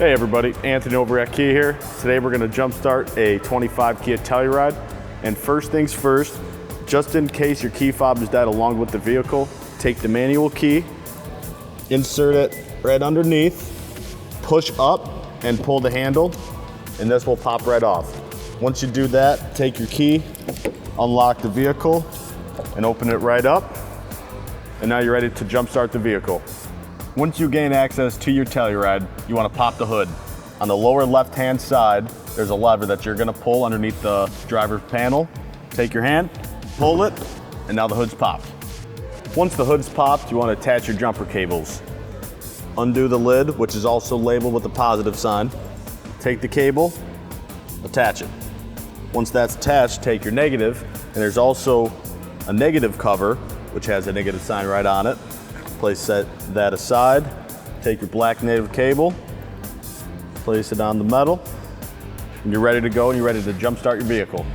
Hey everybody, Anthony over at Kia here. Today we're going to jumpstart a 25 Kia Telluride. And first things first, just in case your key fob is dead along with the vehicle, take the manual key, insert it right underneath, push up and pull the handle, and this will pop right off. Once you do that, take your key, unlock the vehicle, and open it right up. And now you're ready to jumpstart the vehicle. Once you gain access to your Telluride, you want to pop the hood. On the lower left-hand side, there's a lever that you're going to pull underneath the driver's panel. Take your hand, pull it, and now the hood's popped. Once the hood's popped, you want to attach your jumper cables. Undo the lid, which is also labeled with the positive sign. Take the cable, attach it. Once that's attached, take your negative, and there's also a negative cover, which has a negative sign right on it. Place that aside, take your black native cable, place it on the metal, and you're ready to go and you're ready to jumpstart your vehicle.